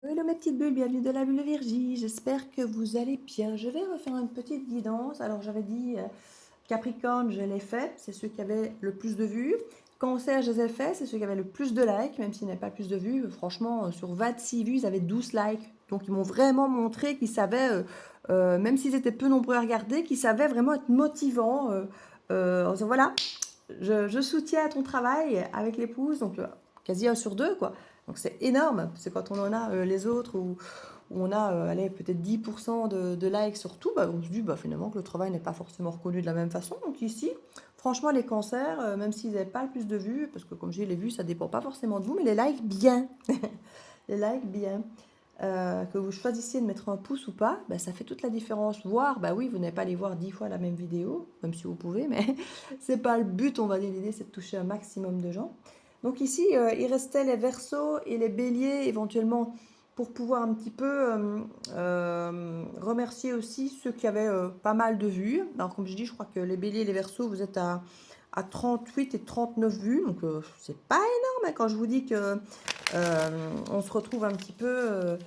Hello mes petites bulles, bienvenue de la bulle Virgie, j'espère que vous allez bien. Je vais refaire une petite guidance. Alors j'avais dit Capricorne, je l'ai fait, c'est ceux qui avaient le plus de vues. Cancer, je les ai fait, c'est ceux qui avaient le plus de likes, même s'ils n'avaient pas plus de vues. Franchement, sur 26 vues, ils avaient 12 likes. Donc ils m'ont vraiment montré qu'ils savaient, même s'ils étaient peu nombreux à regarder, qu'ils savaient vraiment être motivants. En disant voilà, je soutiens ton travail avec l'épouse, donc quasi un sur deux, quoi. Donc c'est énorme, c'est quand on en a les autres où on a allez, peut-être 10% de likes sur tout, bah, on se dit bah, finalement que le travail n'est pas forcément reconnu de la même façon. Donc ici, franchement, les cancers, même s'ils n'avaient pas le plus de vues, parce que comme je dis, les vues, ça dépend pas forcément de vous, mais les likes, bien. Les likes, bien. Que vous choisissiez de mettre un pouce ou pas, bah, ça fait toute la différence. Voir, bah oui, vous n'allez pas aller voir 10 fois la même vidéo, même si vous pouvez, mais c'est pas le but, on va dire. L'idée, c'est de toucher un maximum de gens. Donc ici, il restait les Verseaux et les Béliers éventuellement pour pouvoir un petit peu remercier aussi ceux qui avaient pas mal de vues. Alors comme je dis, je crois que les Béliers et les Verseaux, vous êtes à 38 et 39 vues, donc c'est pas énorme hein, quand je vous dis que on se retrouve un petit peu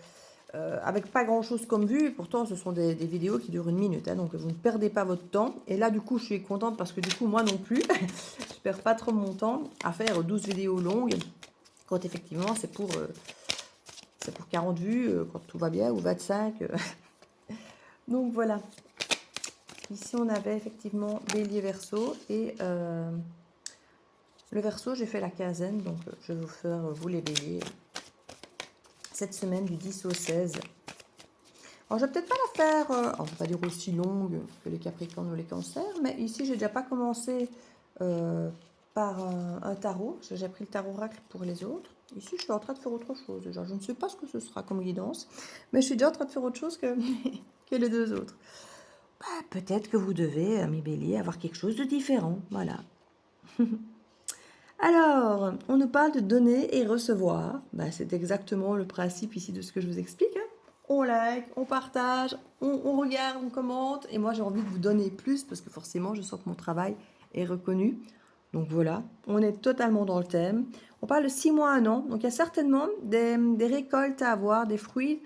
avec pas grand chose comme vue, et pourtant ce sont des vidéos qui durent 1 minute, hein, donc vous ne perdez pas votre temps. Et là du coup je suis contente parce que du coup moi non plus, je perds pas trop mon temps à faire 12 vidéos longues, quand effectivement c'est pour 40 vues, quand tout va bien, ou 25. Donc voilà, ici on avait effectivement Bélier Verseau, et le Verseau j'ai fait la quinzaine, donc je vais vous faire vous les Béliers cette semaine du 10 au 16. Alors, je vais peut-être pas la faire, alors, je vais pas dire aussi longue que les Capricornes ou les Cancers, mais ici, j'ai déjà pas commencé euh, par un tarot. J'ai déjà pris le tarot oracle pour les autres. Ici, je suis en train de faire autre chose déjà. Je ne sais pas ce que ce sera comme guidance, mais je suis déjà en train de faire autre chose que, que les deux autres. Bah, peut-être que vous devez, mes béliers, avoir quelque chose de différent. Voilà. Alors, on nous parle de donner et recevoir. Bah, c'est exactement le principe ici de ce que je vous explique, hein. On like, on partage, on regarde, on commente. Et moi, j'ai envie de vous donner plus parce que forcément, je sens que mon travail est reconnu. Donc voilà, on est totalement dans le thème. On parle de 6 mois à 1 an. Donc il y a certainement des récoltes à avoir, des fruits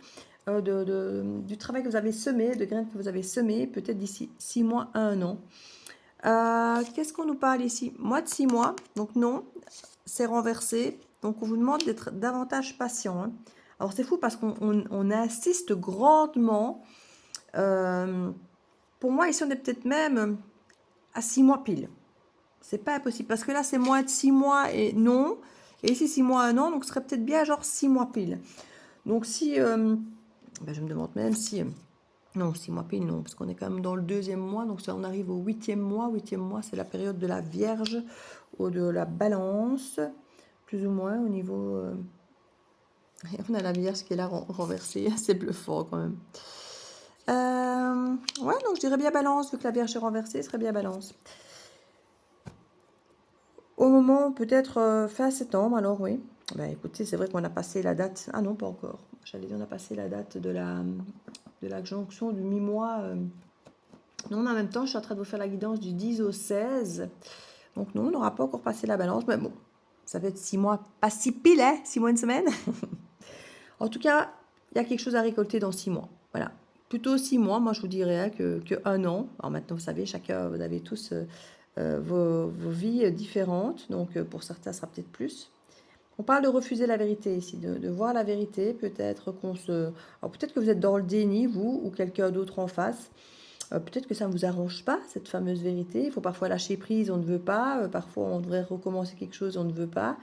du travail que vous avez semé, de graines que vous avez semées, peut-être d'ici 6 mois à 1 an. Qu'est-ce qu'on nous parle ici? Moins de 6 mois, donc non, c'est renversé. Donc on vous demande d'être davantage patient, hein. Alors c'est fou parce qu'on insiste grandement. Euh, pour moi, ici on est peut-être même à 6 mois pile. C'est pas impossible parce que là c'est moins de 6 mois et non. Et ici 6 mois, 1 an, donc ce serait peut-être bien genre 6 mois pile. Donc si, ben, je me demande même si, non, 6 mois pile, non, parce qu'on est quand même dans le 2e mois, donc ça, on arrive au 8e mois. 8e mois, c'est la période de la Vierge ou de la Balance, plus ou moins au niveau. On a la Vierge qui est là renversée, c'est bluffant quand même. Ouais, donc je dirais bien Balance, vu que la Vierge est renversée, ce serait bien Balance. Au moment, peut-être fin septembre, alors oui. Ben, écoutez, c'est vrai qu'on a passé la date. Ah non, pas encore. J'allais dire, on a passé la date de la jonction du mi-mois. Non, mais en même temps, je suis en train de vous faire la guidance du 10 au 16. Donc non, on n'aura pas encore passé la balance. Mais bon, ça va être 6 mois, pas si pile, hein, 6 mois, une semaine. En tout cas, il y a quelque chose à récolter dans 6 mois. Voilà. Plutôt 6 mois, moi je vous dirais hein, que 1 an. Alors maintenant, vous savez, chacun, vous avez tous vos vies différentes. Donc pour certains, ça sera peut-être plus. On parle de refuser la vérité ici, de voir la vérité. Peut-être qu'on se. Alors peut-être que vous êtes dans le déni, vous, ou quelqu'un d'autre en face. Peut-être que ça ne vous arrange pas, cette fameuse vérité. Il faut parfois lâcher prise, on ne veut pas. Parfois, on devrait recommencer quelque chose, on ne veut pas.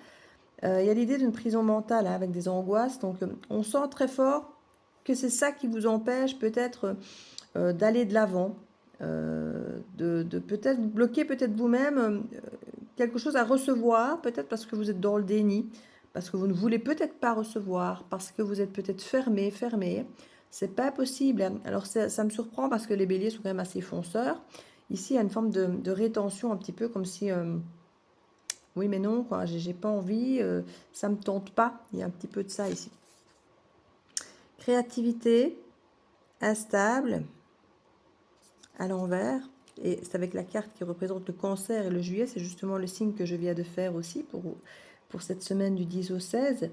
Il y a l'idée d'une prison mentale hein, avec des angoisses. Donc, on sent très fort que c'est ça qui vous empêche peut-être d'aller de l'avant, de peut-être bloquer peut-être vous-même quelque chose à recevoir, peut-être parce que vous êtes dans le déni, parce que vous ne voulez peut-être pas recevoir, parce que vous êtes peut-être fermé. C'est pas possible, hein. Alors ça me surprend parce que les béliers sont quand même assez fonceurs. Ici, il y a une forme de rétention un petit peu comme si oui mais non quoi, j'ai pas envie, ça me tente pas. Il y a un petit peu de ça ici. Créativité, instable, à l'envers. Et c'est avec la carte qui représente le cancer et le juillet, c'est justement le signe que je viens de faire aussi pour cette semaine du 10 au 16.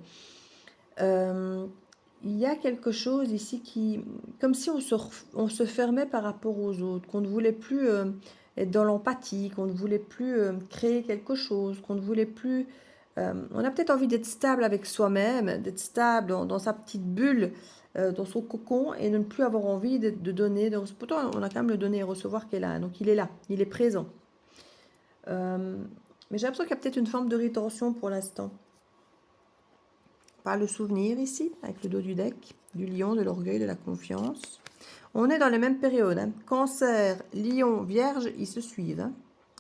il y a quelque chose ici qui... Comme si on se fermait par rapport aux autres, qu'on ne voulait plus être dans l'empathie, qu'on ne voulait plus créer quelque chose, qu'on ne voulait plus... on a peut-être envie d'être stable avec soi-même, d'être stable dans sa petite bulle, dans son cocon, et de ne plus avoir envie de donner. Pourtant, on a quand même le donner et recevoir qui est là. Donc, il est là, il est présent. Mais j'ai l'impression qu'il y a peut-être une forme de rétention pour l'instant. Par le souvenir ici, avec le dos du deck, du lion, de l'orgueil, de la confiance. On est dans les mêmes périodes. Hein. Cancer, lion, vierge, ils se suivent. Hein.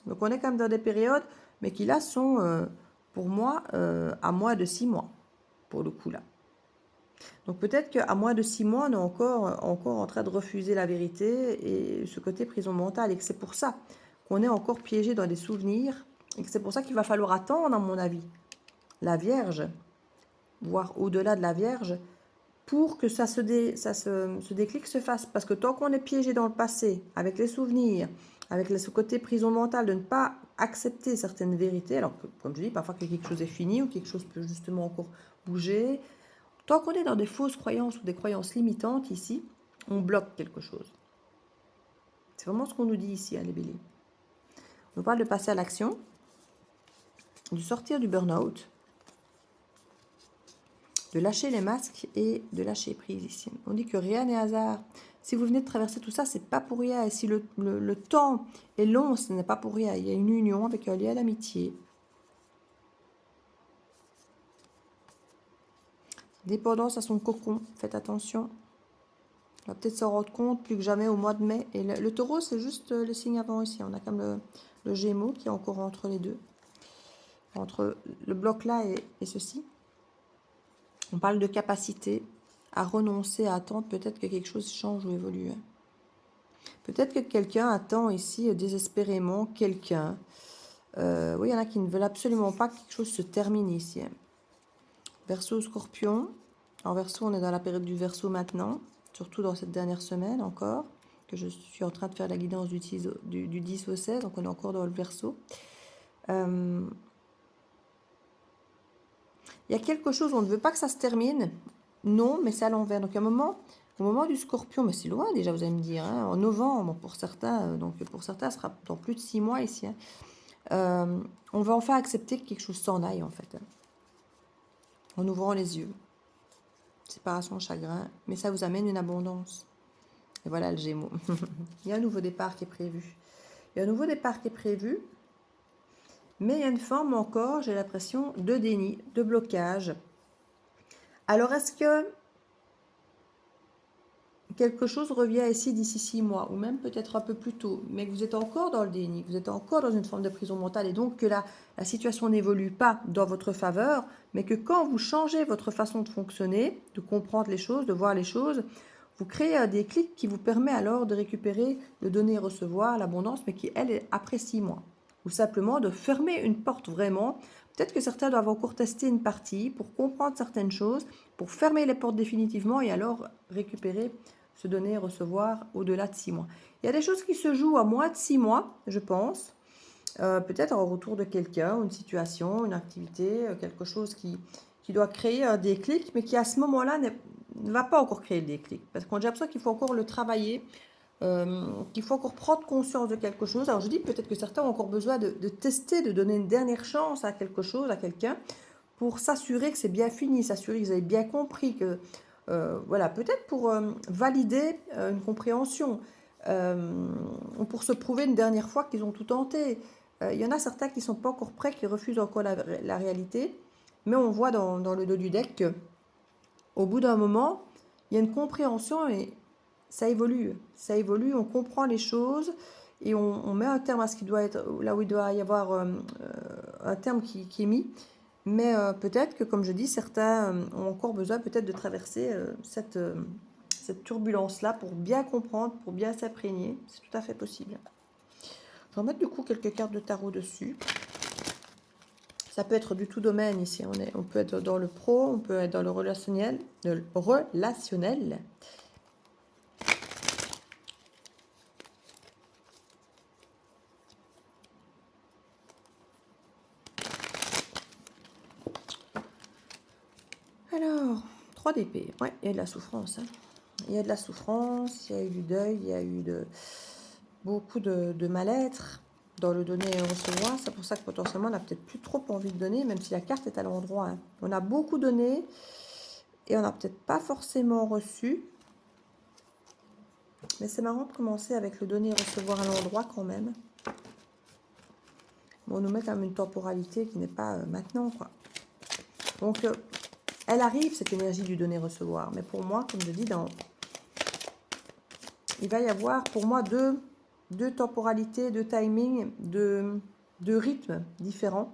Donc on est quand même dans des périodes, mais qui là sont, pour moi, à moins de 6 mois, pour le coup là. Donc peut-être qu'à moins de 6 mois, on est encore en train de refuser la vérité et ce côté prison mentale. Et que c'est pour ça qu'on est encore piégé dans des souvenirs. Et que c'est pour ça qu'il va falloir attendre, à mon avis, la Vierge, voire au-delà de la Vierge, pour que ce déclic se fasse. Parce que tant qu'on est piégé dans le passé, avec les souvenirs, avec ce côté prison mentale, de ne pas accepter certaines vérités, alors que, comme je dis, parfois que quelque chose est fini ou quelque chose peut justement encore bouger, tant qu'on est dans des fausses croyances ou des croyances limitantes ici, on bloque quelque chose. C'est vraiment ce qu'on nous dit ici, hein, les béliers. On parle de passer à l'action, de sortir du burn-out, de lâcher les masques et de lâcher prise ici. On dit que rien n'est hasard. Si vous venez de traverser tout ça, c'est pas pour rien. Et si le temps est long, ce n'est pas pour rien. Il y a une union avec un lien d'amitié. Dépendance à son cocon. Faites attention. On va peut-être s'en rendre compte plus que jamais au mois de mai. Et le taureau, c'est juste le signe avant ici. On a comme le gémeaux qui est encore entre les deux. Entre le bloc là et ceci. On parle de capacité à renoncer, à attendre peut-être que quelque chose change ou évolue. Peut-être que quelqu'un attend ici désespérément quelqu'un. Oui, il y en a qui ne veulent absolument pas que quelque chose se termine ici. Verseau, Scorpion. En Verseau, on est dans la période du Verseau maintenant, surtout dans cette dernière semaine encore, que je suis en train de faire la guidance du 10 au 16, donc on est encore dans le Verseau. Il y a quelque chose, on ne veut pas que ça se termine. Non, mais c'est à l'envers. Donc, à un moment, au moment du Scorpion, mais c'est loin déjà, vous allez me dire, hein, en novembre, pour certains, donc pour certains, ce sera dans plus de 6 mois ici. Hein. On va enfin accepter que quelque chose s'en aille, en fait. Hein, en ouvrant les yeux. Séparation, chagrin, mais ça vous amène une abondance. Et voilà le Gémeaux. Il y a un nouveau départ qui est prévu. Il y a un nouveau départ qui est prévu, mais il y a une forme encore, j'ai l'impression, de déni, de blocage. Alors, est-ce que quelque chose revient ici d'ici 6 mois, ou même peut-être un peu plus tôt, mais que vous êtes encore dans le déni, vous êtes encore dans une forme de prison mentale, et donc que la situation n'évolue pas dans votre faveur, mais que quand vous changez votre façon de fonctionner, de comprendre les choses, de voir les choses, vous créez un déclic qui vous permet alors de récupérer, de donner et recevoir l'abondance, mais qui, elle, est après 6 mois. Ou simplement de fermer une porte vraiment. Peut-être que certains doivent encore tester une partie pour comprendre certaines choses, pour fermer les portes définitivement et alors récupérer, se donner et recevoir au-delà de 6 mois. Il y a des choses qui se jouent à moins de 6 mois, je pense. Peut-être en retour de quelqu'un, une situation, une activité, quelque chose qui doit créer un déclic, mais qui à ce moment-là ne va pas encore créer le déclic. Parce qu'on a l'impression qu'il faut encore le travailler, qu'il faut encore prendre conscience de quelque chose. Alors je dis peut-être que certains ont encore besoin de tester, de donner une dernière chance à quelque chose, à quelqu'un, pour s'assurer que c'est bien fini, s'assurer que vous avez bien compris, que voilà, peut-être pour valider une compréhension, pour se prouver une dernière fois qu'ils ont tout tenté. Il y en a certains qui ne sont pas encore prêts, qui refusent encore la réalité, mais on voit dans le dos du deck qu'au bout d'un moment, il y a une compréhension et ça évolue, on comprend les choses et on met un terme à ce qui doit être, là où il doit y avoir un terme qui est mis. Mais peut-être que, comme je dis, certains ont encore besoin peut-être de traverser cette turbulence-là pour bien comprendre, pour bien s'imprégner. C'est tout à fait possible. Je vais remettre du coup quelques cartes de tarot dessus. Ça peut être du tout domaine ici. On peut être dans le pro, on peut être dans le relationnel. Alors, 3 d'épée. Ouais, il y a de la souffrance. Hein. Il y a de la souffrance, il y a eu du deuil, il y a eu beaucoup de mal-être dans le donner et recevoir. C'est pour ça que potentiellement, on n'a peut-être plus trop envie de donner, même si la carte est à l'endroit. Hein. On a beaucoup donné et on n'a peut-être pas forcément reçu. Mais c'est marrant de commencer avec le donner et recevoir à l'endroit quand même. Bon, on nous met quand même une temporalité qui n'est pas maintenant, quoi. Donc, elle arrive, cette énergie du donner et recevoir. Mais pour moi, comme je dis, il va y avoir pour moi deux temporalités, deux timings, deux rythmes différents.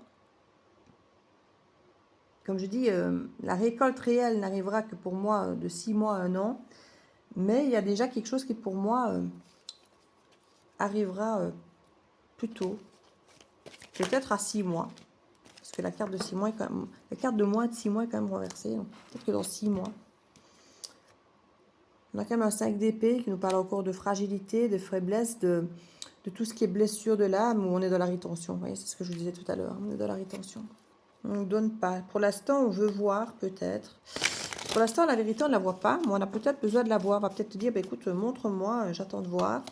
Comme je dis, la récolte réelle n'arrivera que pour moi de 6 mois à 1 an. Mais il y a déjà quelque chose qui pour moi arrivera plus tôt. Peut-être à 6 mois. Parce que la carte de 6 mois est quand même. La carte de moins de 6 mois est quand même renversée. Peut-être que dans 6 mois. On a quand même un 5 d'épée qui nous parle encore de fragilité, de faiblesse, de tout ce qui est blessure de l'âme, où on est dans la rétention. Vous voyez, c'est ce que je vous disais tout à l'heure. On est dans la rétention. On ne donne pas. Pour l'instant, on veut voir, peut-être. Pour l'instant, la vérité, on ne la voit pas, mais on a peut-être besoin de la voir. On va peut-être te dire, bah, écoute, montre-moi, j'attends de voir.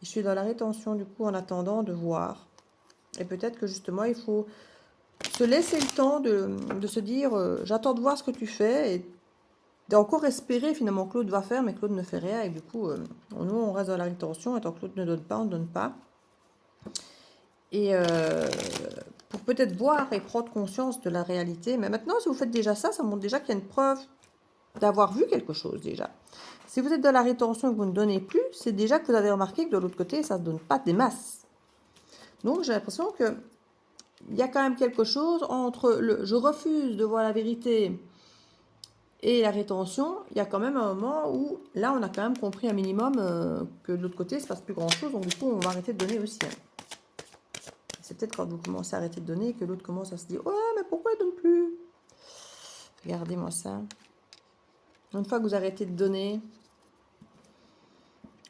Et je suis dans la rétention, du coup, en attendant de voir. Et peut-être que, justement, il faut se laisser le temps de se dire, j'attends de voir ce que tu fais, et d'encore espérer, finalement, Claude va faire, mais Claude ne fait rien. Et du coup, nous, on reste dans la rétention, et tant que Claude ne donne pas, on ne donne pas. Et pour peut-être voir et prendre conscience de la réalité. Mais maintenant, si vous faites déjà ça, ça montre déjà qu'il y a une preuve d'avoir vu quelque chose déjà. Si vous êtes dans la rétention et que vous ne donnez plus, c'est déjà que vous avez remarqué que de l'autre côté, ça ne donne pas des masses. Donc j'ai l'impression que il y a quand même quelque chose entre le je refuse de voir la vérité et la rétention. Il y a quand même un moment où là, on a quand même compris un minimum que de l'autre côté, il ne se passe plus grand-chose. Donc du coup, on va arrêter de donner aussi. Hein. C'est peut-être quand vous commencez à arrêter de donner que l'autre commence à se dire « Ouais, mais pourquoi il ne donne plus ?» Regardez-moi ça. Une fois que vous arrêtez de donner,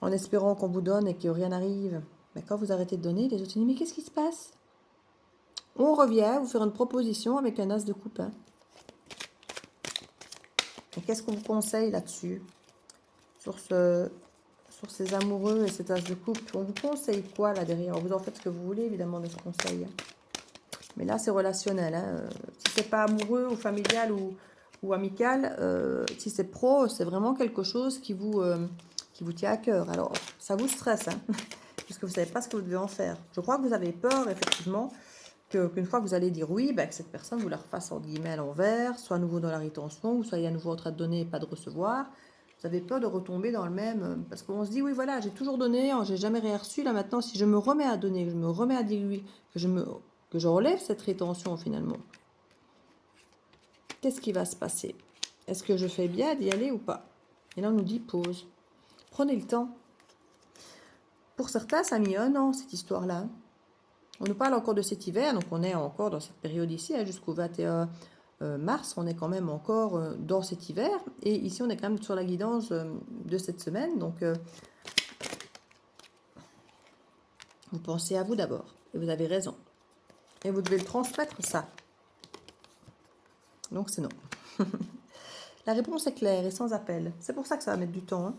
en espérant qu'on vous donne et que rien n'arrive, mais quand vous arrêtez de donner, les autres disent « Mais qu'est-ce qui se passe ?» On revient vous faire une proposition avec un as de coupe. Hein. Et qu'est-ce qu'on vous conseille là-dessus sur ces amoureux et cet as de coupe? On vous conseille quoi là derrière? Vous en faites ce que vous voulez, évidemment, de ce conseil. Mais là, c'est relationnel. Hein. Si c'est pas amoureux ou familial ou amical, si c'est pro, c'est vraiment quelque chose qui vous tient à cœur. Alors, ça vous stresse, hein, puisque vous ne savez pas ce que vous devez en faire. Je crois que vous avez peur, effectivement, qu'une fois que vous allez dire oui, bah, que cette personne vous la refasse en guillemets à l'envers, soit à nouveau dans la rétention, ou soyez à nouveau en train de donner et pas de recevoir. Vous avez peur de retomber dans le même... Parce qu'on se dit, oui, voilà, j'ai toujours donné, j'ai jamais rien reçu. Là, maintenant, si je me remets à donner, que je me remets à dire oui, que je relève cette rétention, finalement, qu'est-ce qui va se passer? Est-ce que je fais bien d'y aller ou pas? Et là, on nous dit pause. Prenez le temps. Pour certains, ça a mis 1 an, cette histoire-là. On nous parle encore de cet hiver, donc on est encore dans cette période ici, hein, jusqu'au 21 mars, on est quand même encore dans cet hiver. Et ici, on est quand même sur la guidance de cette semaine. Donc, vous pensez à vous d'abord. Et vous avez raison. Et vous devez le transmettre, ça. Donc, c'est non. La réponse est claire et sans appel. C'est pour ça que ça va mettre du temps. Hein.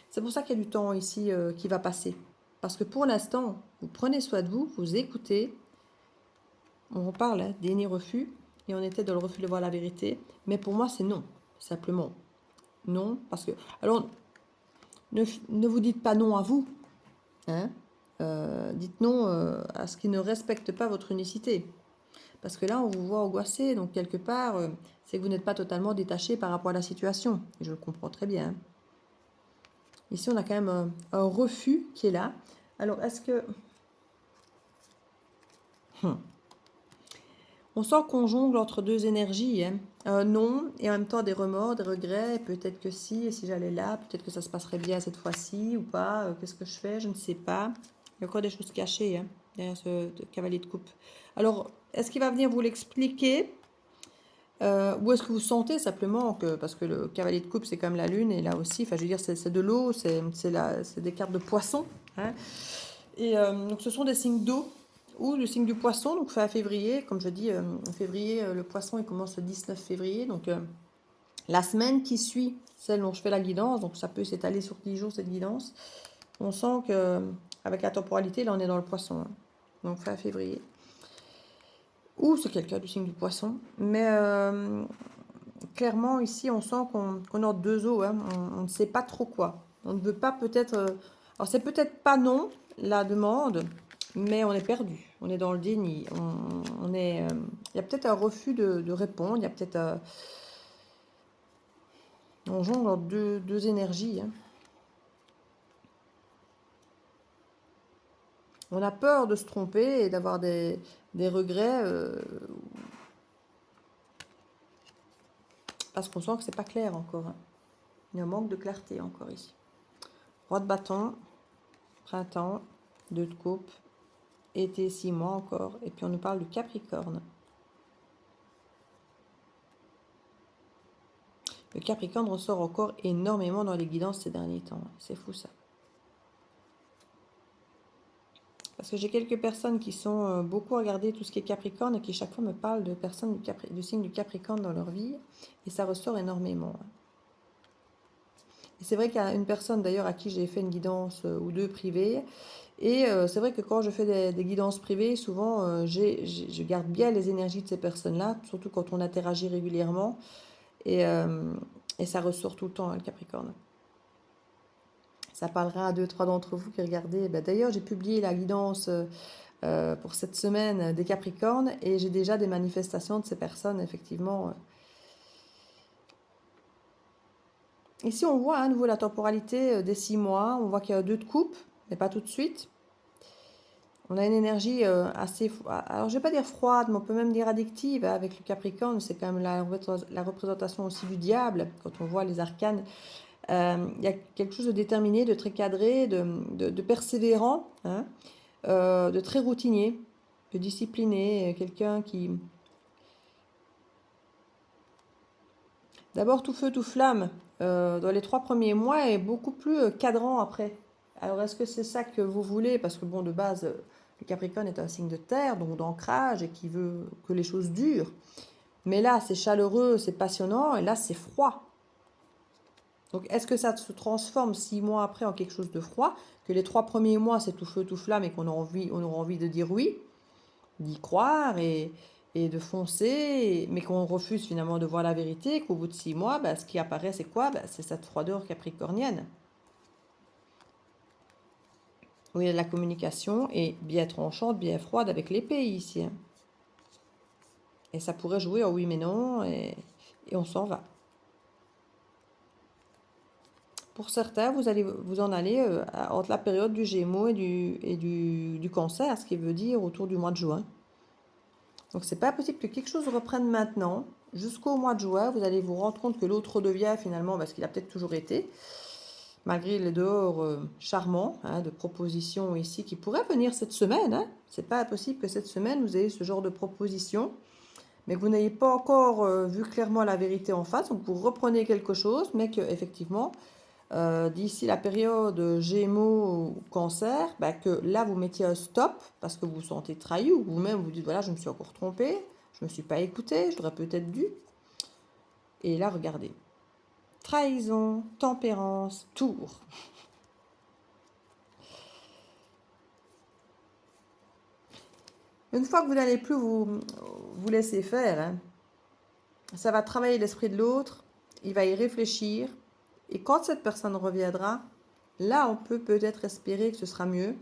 C'est pour ça qu'il y a du temps ici qui va passer. Parce que pour l'instant, vous prenez soin de vous, vous écoutez. On reparle hein, déni refus. Et on était dans le refus de voir la vérité. Mais pour moi, c'est non. Simplement. Non. Parce que... Alors, ne vous dites pas non à vous. Hein. Dites non à ce qui ne respecte pas votre unicité. Parce que là, on vous voit angoissé. Donc, quelque part, c'est que vous n'êtes pas totalement détaché par rapport à la situation. Et je le comprends très bien. Hein. Ici, on a quand même un refus qui est là. Alors, est-ce que... On sent qu'on jongle entre deux énergies. Hein. Un non et en même temps des remords, des regrets. Peut-être que si, et si j'allais là, peut-être que ça se passerait bien cette fois-ci ou pas. Qu'est-ce que je fais? Je ne sais pas. Il y a encore des choses cachées hein, derrière ce cavalier de coupe. Alors, est-ce qu'il va venir vous l'expliquer ou est-ce que vous sentez simplement que, parce que le cavalier de coupe c'est comme la lune et là aussi, enfin je veux dire c'est de l'eau, c'est des cartes de poisson, hein, et donc ce sont des signes d'eau ou le signe du poisson, donc fin février, comme je dis, février, le poisson il commence le 19 février, donc La semaine qui suit celle dont je fais la guidance, donc ça peut s'étaler sur 10 jours cette guidance, on sent que avec la temporalité, là on est dans le poisson, hein. Donc fin février. Ou c'est quelqu'un du signe du poisson. Mais clairement ici on sent qu'on est en deux eaux, hein. On ne sait pas trop quoi. On ne veut pas peut-être... alors c'est peut-être pas non la demande, mais on est perdu. On est dans le déni. On est... il y a peut-être un refus de répondre. Il y a peut-être... on jongle en deux énergies, hein. On a peur de se tromper et d'avoir des regrets parce qu'on sent que c'est pas clair encore, hein. Il y a un manque de clarté encore ici. Roi de bâton, printemps, 2 de coupe, été 6 mois encore. Et puis on nous parle du Capricorne. Le Capricorne ressort encore énormément dans les guidances ces derniers temps. C'est fou ça. Parce que j'ai quelques personnes qui sont beaucoup à regarder tout ce qui est Capricorne et qui chaque fois me parlent de personnes du signe du Capricorne dans leur vie. Et ça ressort énormément. Et c'est vrai qu'il y a une personne d'ailleurs à qui j'ai fait une guidance ou deux privée. Et c'est vrai que quand je fais des guidances privées, souvent je garde bien les énergies de ces personnes-là, surtout quand on interagit régulièrement. Et ça ressort tout le temps, hein, le Capricorne. Ça parlera à deux, trois d'entre vous qui regardez. Ben, d'ailleurs, j'ai publié la guidance pour cette semaine des Capricornes et j'ai déjà des manifestations de ces personnes, effectivement. Ici, on voit à nouveau la temporalité des 6 mois. On voit qu'il y a 2 de coupe, mais pas tout de suite. On a une énergie assez... alors, je ne vais pas dire froide, mais on peut même dire addictive. Avec le Capricorne, c'est quand même la représentation aussi du diable, quand on voit les arcanes. Il y a quelque chose de déterminé, de très cadré, de persévérant, hein, de très routinier, de discipliné, quelqu'un qui... D'abord tout feu, tout flamme dans les 3 premiers mois et beaucoup plus cadrant après. Alors est-ce que c'est ça que vous voulez? Parce que bon, de base, le Capricorne est un signe de terre, donc d'ancrage et qui veut que les choses durent. Mais là, c'est chaleureux, c'est passionnant et là, c'est froid. Donc est-ce que ça se transforme 6 mois après en quelque chose de froid? Que les 3 premiers mois, c'est tout feu, tout flamme et on aura envie de dire oui, d'y croire et de foncer, mais qu'on refuse finalement de voir la vérité, qu'au bout de 6 mois, bah, ce qui apparaît, c'est quoi? Bah, c'est cette froideur capricornienne. Où il y a de la communication et bien tranchante, bien froide avec l'épée ici, hein. Et ça pourrait jouer en oui mais non, et on s'en va. Pour certains, vous en allez entre la période du Gémeaux et du Cancer, ce qui veut dire autour du mois de juin. Donc c'est pas possible que quelque chose reprenne maintenant. Jusqu'au mois de juin, vous allez vous rendre compte que l'autre devient finalement, parce qu'il a peut-être toujours été, malgré les dehors charmants, hein, de propositions ici qui pourraient venir cette semaine, hein. C'est pas impossible que cette semaine vous ayez ce genre de proposition, mais que vous n'ayez pas encore vu clairement la vérité en face. Donc vous reprenez quelque chose, mais que effectivement d'ici la période Gémeaux ou Cancer, bah, que là vous mettiez un stop parce que vous vous sentez trahi ou vous-même vous dites voilà, je me suis encore trompé, je ne me suis pas écouté, j'aurais peut-être dû. Et là, regardez. Trahison, tempérance, tour. Une fois que vous n'allez plus vous laisser faire, hein, ça va travailler l'esprit de l'autre, il va y réfléchir. Et quand cette personne reviendra, là, on peut peut-être espérer que ce sera mieux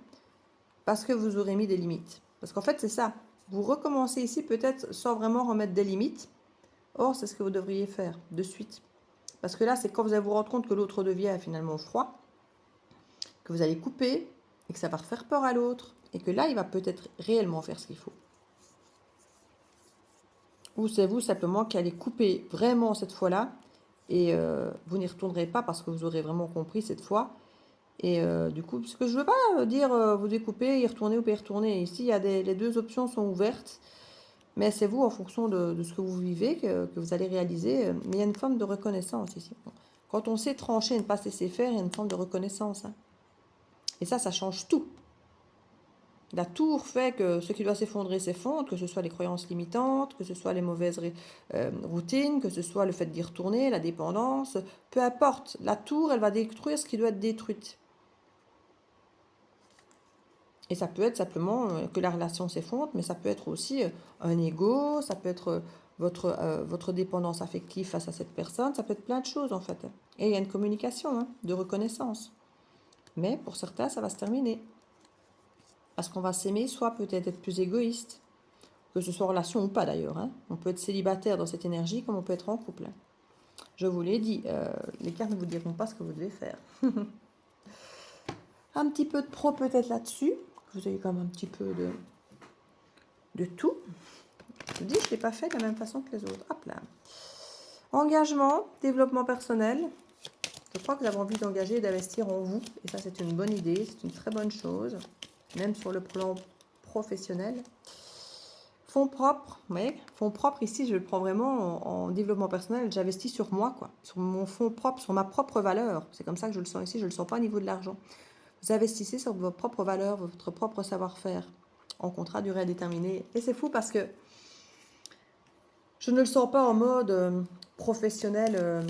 parce que vous aurez mis des limites. Parce qu'en fait, c'est ça. Vous recommencez ici peut-être sans vraiment remettre des limites. Or, c'est ce que vous devriez faire de suite. Parce que là, c'est quand vous allez vous rendre compte que l'autre devient finalement froid, que vous allez couper et que ça va faire peur à l'autre. Et que là, il va peut-être réellement faire ce qu'il faut. Ou c'est vous simplement qui allez couper vraiment cette fois-là. Et vous n'y retournerez pas parce que vous aurez vraiment compris cette fois. Et du coup, parce que je ne veux pas dire vous découper, y retourner ou pas y retourner. Ici, il y a les deux options sont ouvertes. Mais c'est vous, en fonction de ce que vous vivez, que vous allez réaliser. Mais il y a une forme de reconnaissance ici. Quand on sait trancher et ne pas se laisser faire, il y a une forme de reconnaissance, hein. Et ça change tout. La tour fait que ce qui doit s'effondrer s'effondre, que ce soit les croyances limitantes, que ce soit les mauvaises routines, que ce soit le fait d'y retourner, la dépendance, peu importe. La tour, elle va détruire ce qui doit être détruit. Et ça peut être simplement que la relation s'effondre, mais ça peut être aussi un ego, ça peut être votre dépendance affective face à cette personne, ça peut être plein de choses en fait. Et il y a une communication de reconnaissance. Mais pour certains, ça va se terminer. Parce qu'on va s'aimer, soit peut-être être plus égoïste, que ce soit en relation ou pas d'ailleurs. On peut être célibataire dans cette énergie comme on peut être en couple. Je vous l'ai dit, les cartes ne vous diront pas ce que vous devez faire. Un petit peu de pro peut-être là-dessus, que vous ayez quand même un petit peu de tout. Je vous dis, je ne l'ai pas fait de la même façon que les autres. Hop là. Engagement, développement personnel. Je crois que vous avez envie d'engager et d'investir en vous. Et ça, c'est une bonne idée, c'est une très bonne chose. Même sur le plan professionnel. Fonds propres, oui. Fonds propres, ici, je le prends vraiment en développement personnel. J'investis sur moi, quoi. Sur mon fonds propre, sur ma propre valeur. C'est comme ça que je le sens ici. Je ne le sens pas au niveau de l'argent. Vous investissez sur vos propres valeurs, votre propre savoir-faire. En contrat durée indéterminée. Et c'est fou parce que je ne le sens pas en mode professionnel,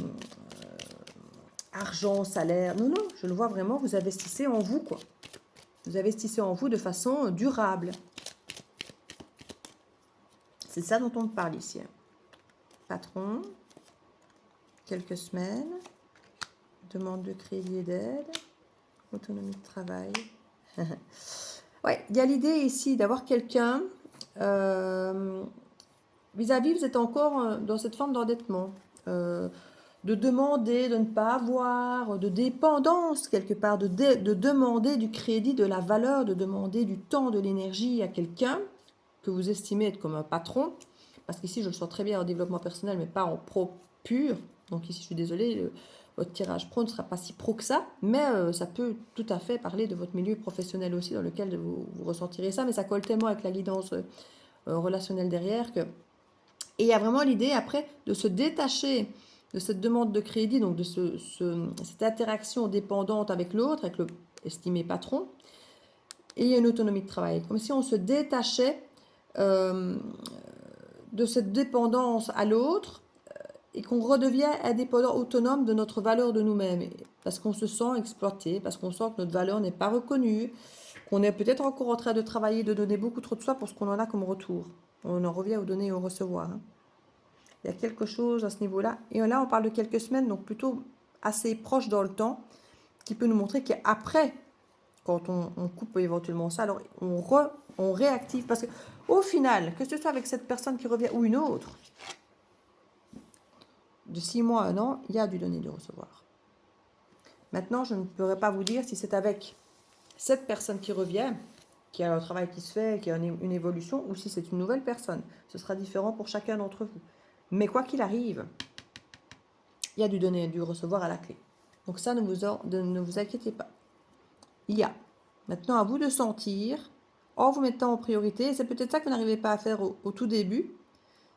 argent, salaire. Non, non, je le vois vraiment, vous investissez en vous, quoi. Vous investissez en vous de façon durable. C'est ça dont on parle ici. Patron, quelques semaines, demande de crédit et d'aide, autonomie de travail. Ouais, il y a l'idée ici d'avoir quelqu'un vis-à-vis, vous êtes encore dans cette forme d'endettement. De demander, de ne pas avoir, de dépendance quelque part, de demander du crédit, de la valeur, de demander du temps, de l'énergie à quelqu'un que vous estimez être comme un patron. Parce qu'ici, je le sens très bien en développement personnel, mais pas en pro pur. Donc ici, je suis désolée, votre tirage pro ne sera pas si pro que ça, mais ça peut tout à fait parler de votre milieu professionnel aussi, dans lequel vous ressentirez ça, mais ça colle tellement avec la guidance relationnelle derrière que... Et il y a vraiment l'idée après de se détacher de cette demande de crédit, donc de cette interaction dépendante avec l'autre, avec le estimé patron, et il y a une autonomie de travail. Comme si on se détachait de cette dépendance à l'autre et qu'on redevient indépendant, autonome de notre valeur de nous-mêmes. Parce qu'on se sent exploité, parce qu'on sent que notre valeur n'est pas reconnue, qu'on est peut-être encore en train de travailler, de donner beaucoup trop de soi pour ce qu'on en a comme retour. On en revient au donner et au recevoir. Il y a quelque chose à ce niveau-là. Et là, on parle de quelques semaines, donc plutôt assez proche dans le temps, qui peut nous montrer qu'après, quand on coupe éventuellement ça, alors on réactive. Parce qu'au final, que ce soit avec cette personne qui revient ou une autre, de 6 mois à 1 an, il y a du donner et du recevoir. Maintenant, je ne pourrais pas vous dire si c'est avec cette personne qui revient, qui a un travail qui se fait, qui a une évolution, ou si c'est une nouvelle personne. Ce sera différent pour chacun d'entre vous. Mais quoi qu'il arrive, il y a du donner et du recevoir à la clé. Donc ça, ne vous inquiétez pas. Il y a. Maintenant, à vous de sentir, en vous mettant en priorité, c'est peut-être ça que vous n'arrivez pas à faire au tout début,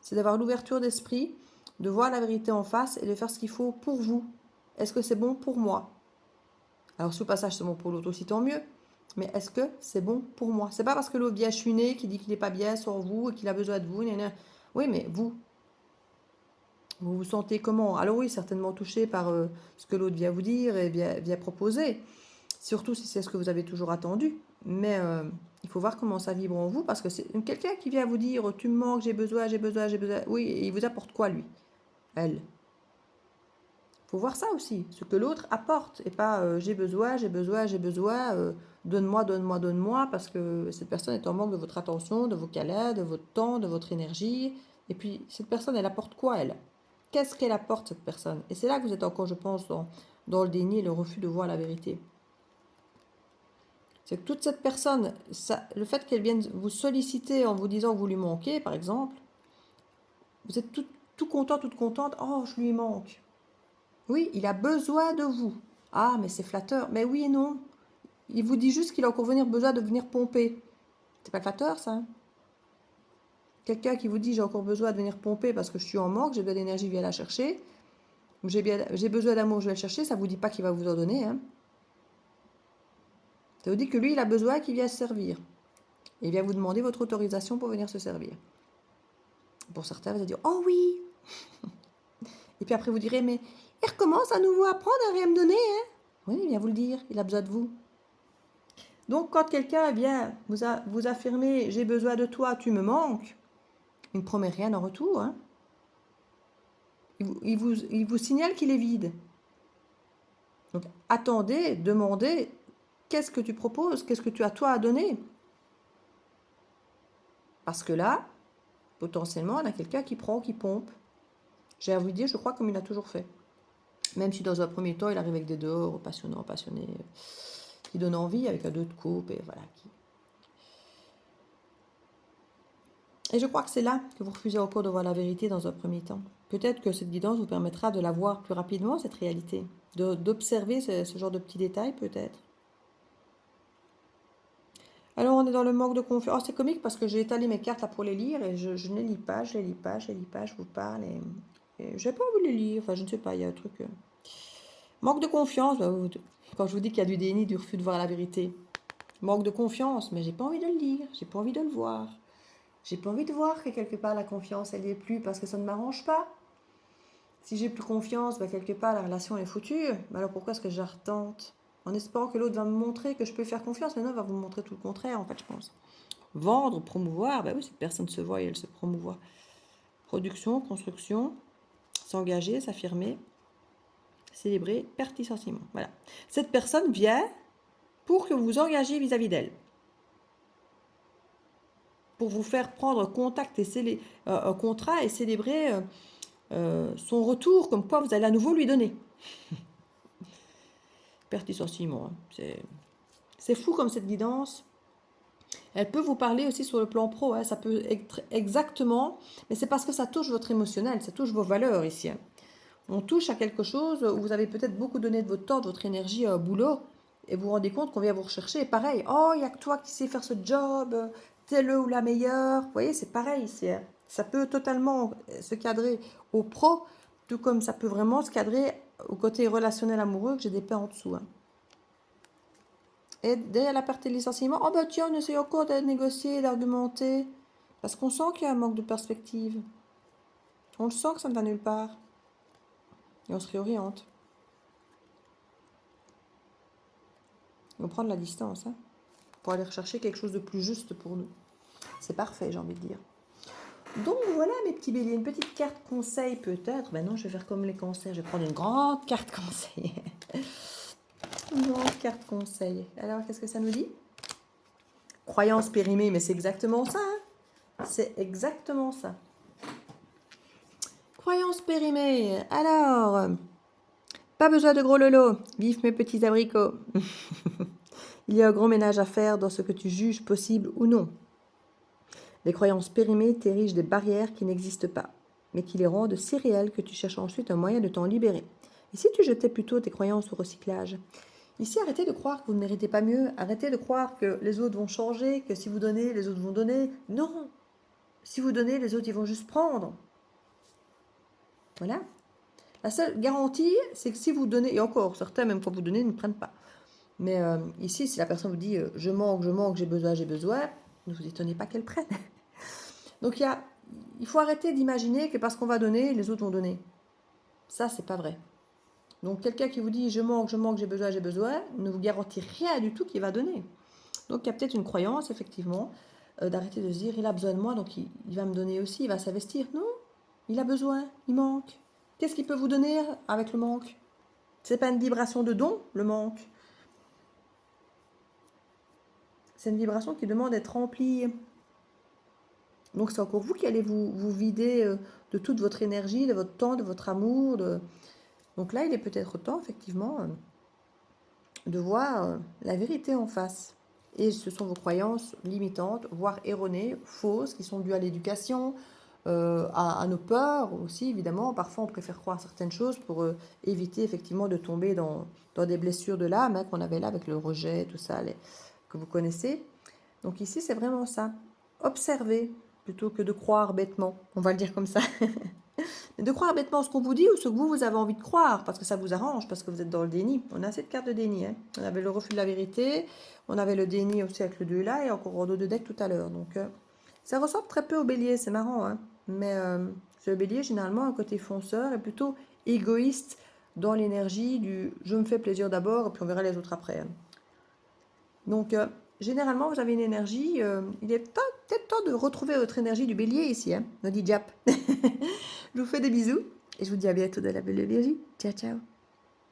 c'est d'avoir l'ouverture d'esprit, de voir la vérité en face et de faire ce qu'il faut pour vous. Est-ce que c'est bon pour moi? Alors, si au passage c'est bon pour l'autre aussi, tant mieux. Mais est-ce que c'est bon pour moi? C'est pas parce que l'autre vient chouiner, qui dit qu'il n'est pas bien sur vous et qu'il a besoin de vous. Oui, mais vous vous sentez comment? Alors oui, certainement touché par ce que l'autre vient vous dire et vient proposer. Surtout si c'est ce que vous avez toujours attendu. Mais il faut voir comment ça vibre en vous parce que c'est quelqu'un qui vient vous dire tu me manques, j'ai besoin, j'ai besoin, j'ai besoin. Oui, et il vous apporte quoi lui? Elle. Il faut voir ça aussi, ce que l'autre apporte et pas j'ai besoin, j'ai besoin, j'ai besoin, donne-moi, donne-moi, donne-moi parce que cette personne est en manque de votre attention, de vos câlins, de votre temps, de votre énergie. Et puis cette personne, elle apporte quoi elle? Qu'est-ce qu'elle apporte cette personne? Et c'est là que vous êtes encore, je pense, dans le déni et le refus de voir la vérité. C'est que toute cette personne, le fait qu'elle vienne vous solliciter en vous disant que vous lui manquez, par exemple, vous êtes tout content, toute contente, oh, je lui manque. Oui, il a besoin de vous. Ah, mais c'est flatteur. Mais oui et non. Il vous dit juste qu'il a encore besoin de venir pomper. C'est pas flatteur, ça. Quelqu'un qui vous dit j'ai encore besoin de venir pomper parce que je suis en manque, j'ai besoin d'énergie, viens la chercher. J'ai besoin d'amour, je vais le chercher. Ça vous dit pas qu'il va vous en donner. Ça vous dit que lui, il a besoin qu'il vienne se servir. Et il vient vous demander votre autorisation pour venir se servir. Pour certains, vous allez dire « Oh oui !» Et puis après, vous direz « Mais il recommence à nouveau à prendre, à rien me donner. Hein ?» Oui, il vient vous le dire, il a besoin de vous. Donc, quand quelqu'un vient vous affirmer « J'ai besoin de toi, tu me manques », il ne promet rien en retour. Hein. Il vous signale qu'il est vide. Donc, attendez, demandez « Qu'est-ce que tu proposes? Qu'est-ce que tu as toi à donner ?» Parce que là, potentiellement, on a quelqu'un qui prend, qui pompe. J'ai à vous dire, je crois comme il a toujours fait. Même si dans un premier temps, il arrive avec des dehors passionnants, passionnés, qui donnent envie, avec un 2 de coupe, et voilà. Et je crois que c'est là que vous refusez encore de voir la vérité dans un premier temps. Peut-être que cette guidance vous permettra de la voir plus rapidement, cette réalité. D'observer ce genre de petits détails, peut-être. Alors, on est dans le manque de confiance. Oh, c'est comique parce que j'ai étalé mes cartes là pour les lire et je ne les lis pas, je vous parle et j'ai pas envie de les lire. Enfin, je ne sais pas, il y a un truc... Manque de confiance, quand je vous dis qu'il y a du déni, du refus de voir la vérité. Manque de confiance, mais j'ai pas envie de le lire, j'ai pas envie de le voir. J'ai pas envie de voir que quelque part la confiance, elle n'y est plus parce que ça ne m'arrange pas. Si j'ai plus confiance, quelque part la relation est foutue. Mais alors pourquoi est-ce que je la retente? En espérant que l'autre va me montrer que je peux faire confiance, mais non, il va vous montrer tout le contraire, en fait, je pense. Vendre, promouvoir, oui, cette personne se voit et elle se promouvoit. Production, construction, s'engager, s'affirmer, célébrer, perte et sentiment. Voilà. Cette personne vient pour que vous vous engagiez vis-à-vis d'elle. Pour vous faire prendre contact et un contrat et célébrer son retour, comme quoi vous allez à nouveau lui donner. Perte et sentiment. Hein. C'est fou comme cette guidance. Elle peut vous parler aussi sur le plan pro. Hein. Ça peut être exactement, mais c'est parce que ça touche votre émotionnel, ça touche vos valeurs ici. Hein. On touche à quelque chose où vous avez peut-être beaucoup donné de votre temps, de votre énergie au boulot, et vous vous rendez compte qu'on vient vous rechercher. Et pareil, oh, il n'y a que toi qui sais faire ce job, t'es le ou la meilleure. Vous voyez, c'est pareil ici. Hein. Ça peut totalement se cadrer au pro, tout comme ça peut vraiment se cadrer au côté relationnel amoureux, que j'ai des paix en dessous. Hein. Et derrière la perte et le licenciement, oh bah tiens, on essaie encore de négocier, d'argumenter, parce qu'on sent qu'il y a un manque de perspective. On le sent que ça ne va nulle part. Et on se réoriente. On prend de la distance, hein, pour aller rechercher quelque chose de plus juste pour nous. C'est parfait, j'ai envie de dire. Donc voilà mes petits béliers, une petite carte conseil peut-être. Ben non, je vais faire comme les cancers, je vais prendre une grande carte conseil. Une grande carte conseil. Alors, qu'est-ce que ça nous dit? Croyance périmée, mais c'est exactement ça. Hein, c'est exactement ça. Croyance périmée. Alors, pas besoin de gros lolo. Vive mes petits abricots. Il y a un grand ménage à faire dans ce que tu juges possible ou non. Les croyances périmées t'érigent des barrières qui n'existent pas, mais qui les rendent si réelles que tu cherches ensuite un moyen de t'en libérer. Et si tu jetais plutôt tes croyances au recyclage? Ici, arrêtez de croire que vous ne méritez pas mieux. Arrêtez de croire que les autres vont changer, que si vous donnez, les autres vont donner. Non. Si vous donnez, les autres, ils vont juste prendre. Voilà. La seule garantie, c'est que si vous donnez, et encore, certains, même quand vous donnez, ne prennent pas. Mais ici, si la personne vous dit je manque, j'ai besoin, ne vous étonnez pas qu'elle prenne. Donc il faut arrêter d'imaginer que parce qu'on va donner, les autres vont donner. Ça, c'est pas vrai. Donc quelqu'un qui vous dit je manque, j'ai besoin, ne vous garantit rien du tout qu'il va donner. Donc il y a peut-être une croyance, effectivement, d'arrêter de se dire il a besoin de moi, donc il va me donner aussi, il va s'investir. Non, il a besoin, il manque. Qu'est-ce qu'il peut vous donner avec le manque? C'est pas une vibration de don, le manque. C'est une vibration qui demande d'être remplie. Donc c'est encore vous qui allez vous vider de toute votre énergie, de votre temps, de votre amour. Donc là, il est peut-être temps, effectivement, de voir la vérité en face. Et ce sont vos croyances limitantes, voire erronées, fausses, qui sont dues à l'éducation, à nos peurs aussi, évidemment. Parfois, on préfère croire certaines choses pour éviter, effectivement, de tomber dans des blessures de l'âme, hein, qu'on avait là avec le rejet, tout ça, que vous connaissez. Donc ici, c'est vraiment ça. Observer plutôt que de croire bêtement. On va le dire comme ça. Mais de croire bêtement ce qu'on vous dit ou ce que vous avez envie de croire, parce que ça vous arrange, parce que vous êtes dans le déni. On a cette carte de déni. Hein. On avait le refus de la vérité, on avait le déni aussi avec le 2 là, et encore en dos de deck tout à l'heure. Donc, ça ressemble très peu au bélier, c'est marrant. Hein. Mais ce bélier, généralement, un côté fonceur est plutôt égoïste dans l'énergie du « je me fais plaisir d'abord, et puis on verra les autres après hein. ». Donc, généralement, vous avez une énergie. Il est peut-être temps de retrouver votre énergie du bélier ici, hein, nous dit Jap. Je vous fais des bisous et je vous dis à bientôt dans la Belle Viergie. Ciao, ciao.